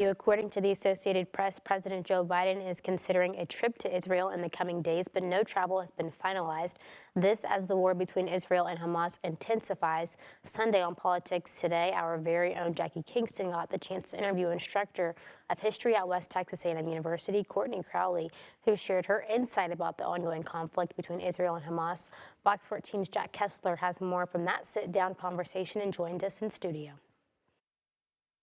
According to the Associated Press, President Joe Biden is considering a trip to Israel in the coming days, but no travel has been finalized. This as the war between Israel and Hamas intensifies. Sunday on Politics Today, our very own Jackie Kingston got the chance to interview instructor of history at West Texas A&M University, Courtney Crowley, who shared her insight about the ongoing conflict between Israel and Hamas. Fox 14's Jack Kessler has more from that sit-down conversation and joined us in studio.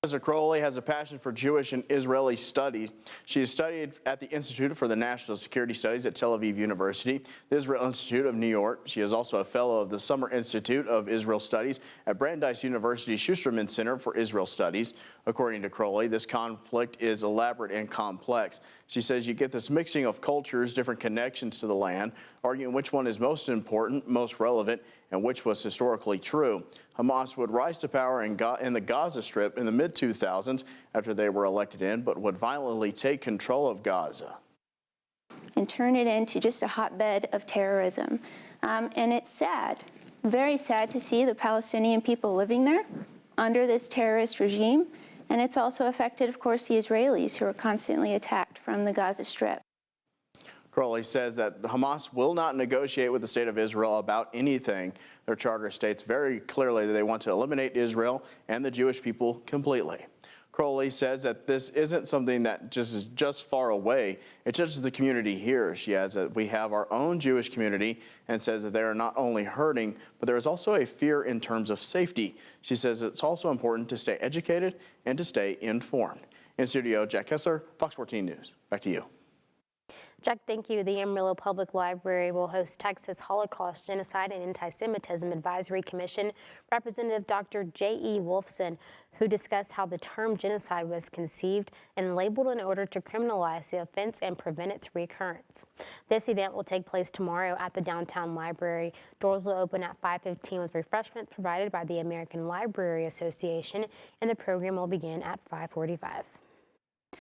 Professor Crowley has a passion for Jewish and Israeli studies. She has studied at the Institute for the National Security Studies at Tel Aviv University, the Israel Institute of New York. She is also a fellow of the Summer Institute of Israel Studies at Brandeis University Schusterman Center for Israel Studies. According to Crowley, this conflict is elaborate and complex. She says you get this mixing of cultures, different connections to the land, arguing which one is most important, most relevant, and which was historically true. Hamas would rise to power in the Gaza Strip in the mid-2000s after they were elected in, but would violently take control of Gaza and turn it into just a hotbed of terrorism. And it's sad, very sad to see the Palestinian people living there under this terrorist regime. And it's also affected, of course, the Israelis who are constantly attacked from the Gaza Strip. Crowley says that Hamas will not negotiate with the state of Israel about anything. Their charter states very clearly that they want to eliminate Israel and the Jewish people completely. Crowley says that this isn't something that is just far away. It's just the community here. She adds that we have our own Jewish community and says that they are not only hurting, but there is also a fear in terms of safety. She says it's also important to stay educated and to stay informed. In studio, Jack Kessler, Fox 14 News. Back to you. Jack, thank you. The Amarillo Public Library will host Texas Holocaust, Genocide, and Antisemitism Advisory Commission Representative Dr. J.E. Wolfson, who discussed how the term genocide was conceived and labeled in order to criminalize the offense and prevent its recurrence. This event will take place tomorrow at the downtown library. Doors will open at 5:15 with refreshments provided by the American Library Association, and the program will begin at 5:45.